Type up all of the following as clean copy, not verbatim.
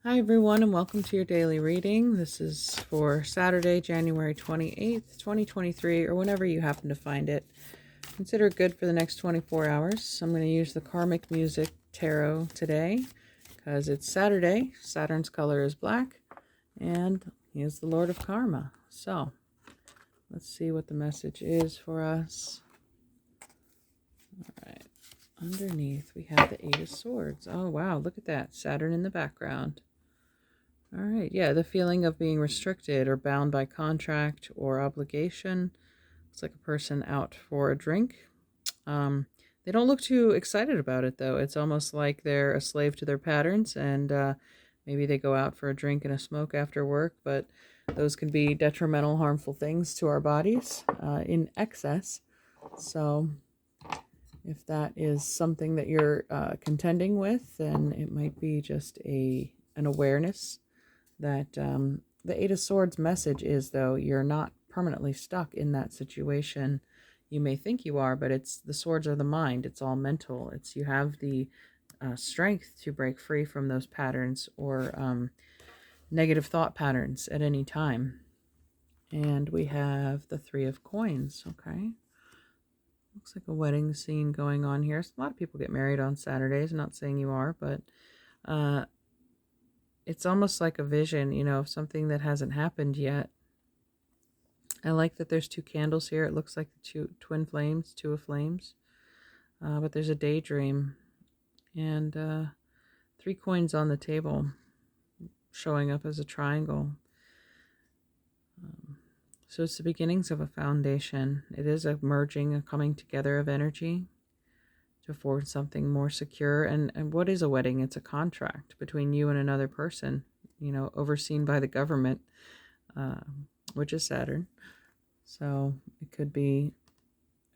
Hi, everyone, and welcome to your daily reading. This is for Saturday, January 28th, 2023, or whenever you happen to find it. Consider it good for the next 24 hours. I'm going to use the Karmic Music Tarot today because it's Saturday. Saturn's color is black, and he is the Lord of Karma. So, let's see what the message is for us. All right. Underneath, we have the Eight of Swords. Oh, wow. Look at that. Saturn in the background. All right, yeah, the feeling of being restricted or bound by contract or obligation. It's like a person out for a drink. They don't look too excited about it, though. It's almost like they're a slave to their patterns, and maybe they go out for a drink and a smoke after work, but those can be detrimental, harmful things to our bodies in excess. So if that is something that you're contending with, then it might be just an awareness that the Eight of Swords message is, though, you're not permanently stuck in that situation. You may think you are, but it's the swords are the mind. It's all mental. It's you have the strength to break free from those patterns or negative thought patterns at any time. And we have the Three of Coins. Okay. Looks like a wedding scene going on here. A lot of people get married on Saturdays. I'm not saying you are, but it's almost like a vision, of something that hasn't happened yet. I like that there's two candles here. It looks like the two twin flames, two of flames. But there's a daydream and 3 coins on the table showing up as a triangle. So it's the beginnings of a foundation. It is a merging, a coming together of energy to form something more secure. And what is a wedding? It's a contract between you and another person, overseen by the government, which is Saturn. So it could be,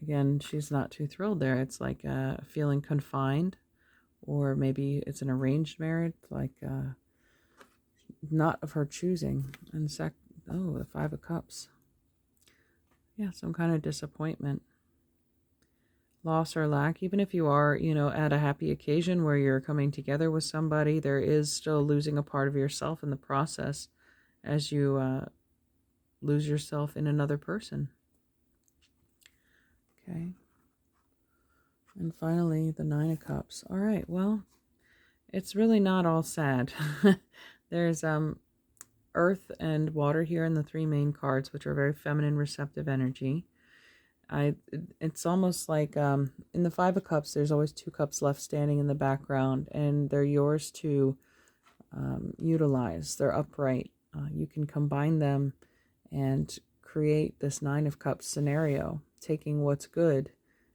again, she's not too thrilled there. It's like feeling confined, or maybe it's an arranged marriage, like not of her choosing. And the Five of Cups. Yeah, some kind of disappointment, loss or lack. Even if you are, at a happy occasion where you're coming together with somebody, there is still losing a part of yourself in the process as you lose yourself in another person. Okay. And finally, the Nine of Cups. All right, well, it's really not all sad. There's earth and water here in the three main cards, which are very feminine, receptive energy. It's almost like in the Five of Cups, there's always 2 cups left standing in the background, and they're yours to utilize. They're upright. You can combine them and create this Nine of Cups scenario, taking what's good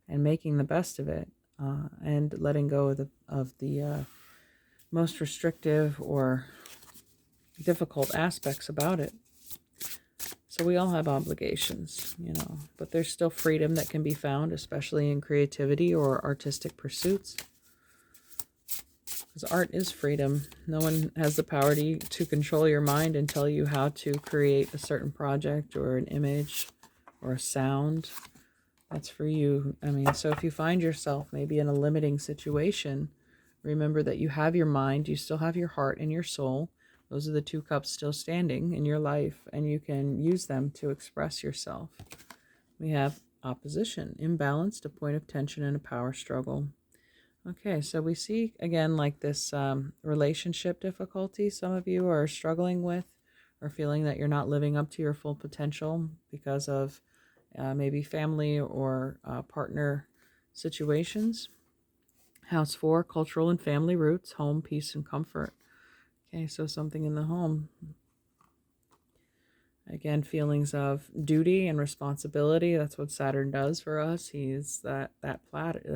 and making the best of it, and letting go of the most restrictive or difficult aspects about it. So we all have obligations, but there's still freedom that can be found, especially in creativity or artistic pursuits. Because art is freedom. No one has the power to control your mind and tell you how to create a certain project or an image or a sound. That's for you. So if you find yourself maybe in a limiting situation, remember that you have your mind, you still have your heart and your soul. Those are the 2 cups still standing in your life, and you can use them to express yourself. We have opposition, imbalanced, a point of tension, and a power struggle. Okay, so we see, again, like this relationship difficulty some of you are struggling with, or feeling that you're not living up to your full potential because of maybe family or partner situations. House 4, cultural and family roots, home, peace, and comfort. Okay, so something in the home. Again, feelings of duty and responsibility. That's what Saturn does for us. He's that planet.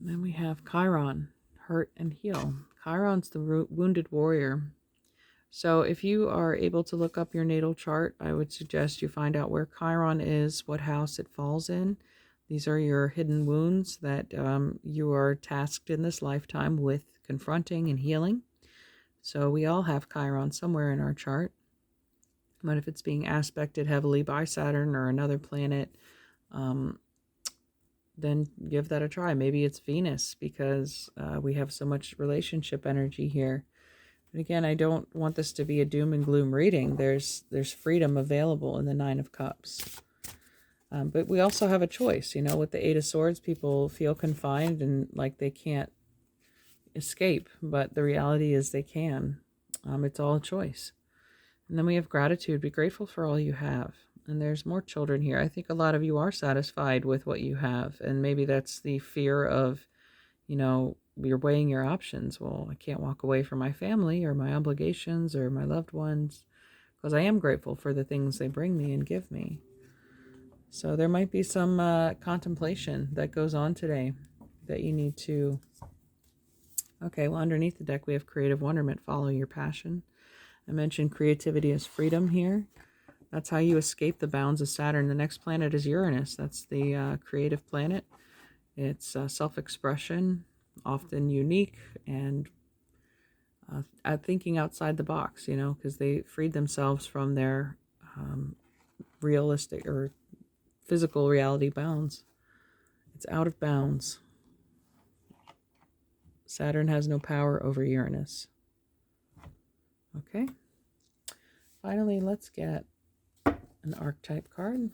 Then we have Chiron, hurt and heal. Chiron's the wounded warrior. So if you are able to look up your natal chart, I would suggest you find out where Chiron is, what house it falls in. These are your hidden wounds that you are tasked in this lifetime with confronting and healing. So we all have Chiron somewhere in our chart. But if it's being aspected heavily by Saturn or another planet, then give that a try. Maybe it's Venus, because we have so much relationship energy here. But again, I don't want this to be a doom and gloom reading. There's freedom available in the Nine of Cups. But we also have a choice. With the Eight of Swords, people feel confined and like they can't escape. But the reality is they can. It's all a choice. And then we have gratitude. Be grateful for all you have. And there's more children here. I think a lot of you are satisfied with what you have. And maybe that's the fear of, you're weighing your options. Well, I can't walk away from my family or my obligations or my loved ones, because I am grateful for the things they bring me and give me. So there might be some contemplation that goes on today that you need to... Okay, well, underneath the deck, we have creative wonderment. Follow your passion. I mentioned creativity as freedom here. That's how you escape the bounds of Saturn. The next planet is Uranus. That's the creative planet. It's self-expression, often unique, and thinking outside the box, because they freed themselves from their realistic or physical reality bounds. It's out of bounds. Saturn has no power over Uranus. Okay. Finally, let's get an archetype card.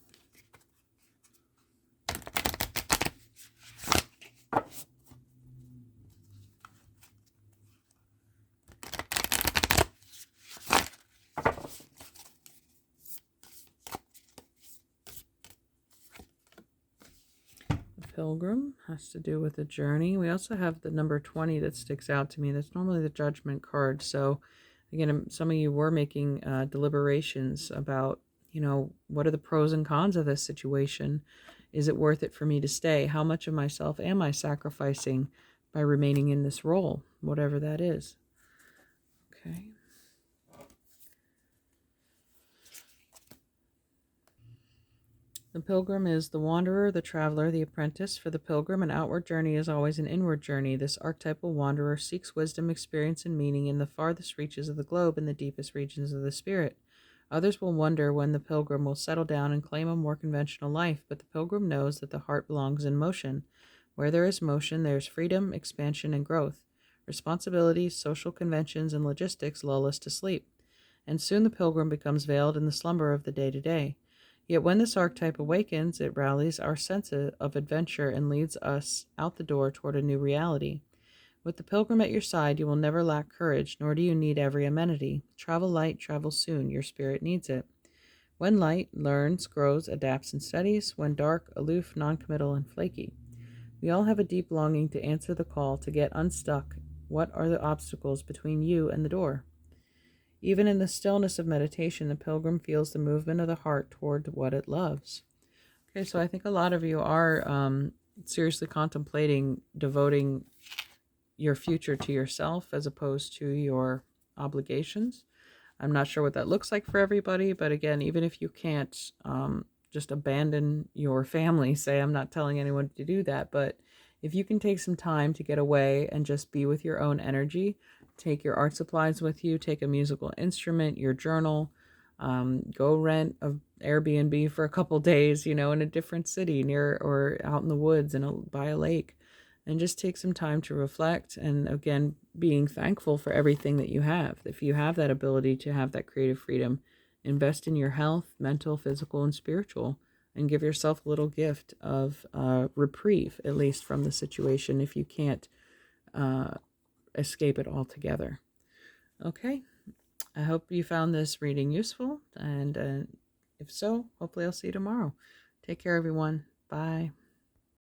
The Pilgrim has to do with a journey. We also have the number 20 that sticks out to me. That's normally the Judgment card. So again, some of you were making deliberations about, what are the pros and cons of this situation? Is it worth it for me to stay? How much of myself am I sacrificing by remaining in this role, whatever that is? Okay. The pilgrim is the wanderer, the traveler, the apprentice. For the pilgrim, an outward journey is always an inward journey. This archetypal wanderer seeks wisdom, experience, and meaning in the farthest reaches of the globe and the deepest regions of the spirit. Others will wonder when the pilgrim will settle down and claim a more conventional life, but the pilgrim knows that the heart belongs in motion. Where there is motion, there is freedom, expansion, and growth. Responsibilities, social conventions, and logistics lull us to sleep, and soon the pilgrim becomes veiled in the slumber of the day-to-day. Yet when this archetype awakens, it rallies our sense of adventure and leads us out the door toward a new reality. With the pilgrim at your side, you will never lack courage, nor do you need every amenity. Travel light, travel soon. Your spirit needs it. When light, learns, grows, adapts, and studies. When dark, aloof, noncommittal, and flaky. We all have a deep longing to answer the call, to get unstuck. What are the obstacles between you and the door? Even in the stillness of meditation, the pilgrim feels the movement of the heart toward what it loves. Okay, so I think a lot of you are seriously contemplating devoting your future to yourself as opposed to your obligations. I'm not sure what that looks like for everybody, but again, even if you can't just abandon your family, say, I'm not telling anyone to do that, but if you can take some time to get away and just be with your own energy, take your art supplies with you, take a musical instrument, your journal, go rent an Airbnb for a couple days, in a different city near or out in the woods and by a lake, and just take some time to reflect. And again, being thankful for everything that you have. If you have that ability to have that creative freedom, invest in your health, mental, physical, and spiritual, and give yourself a little gift of reprieve, at least from the situation, if you can't escape it altogether. Okay, I hope you found this reading useful, and if so, hopefully I'll see you tomorrow. Take care, everyone. Bye.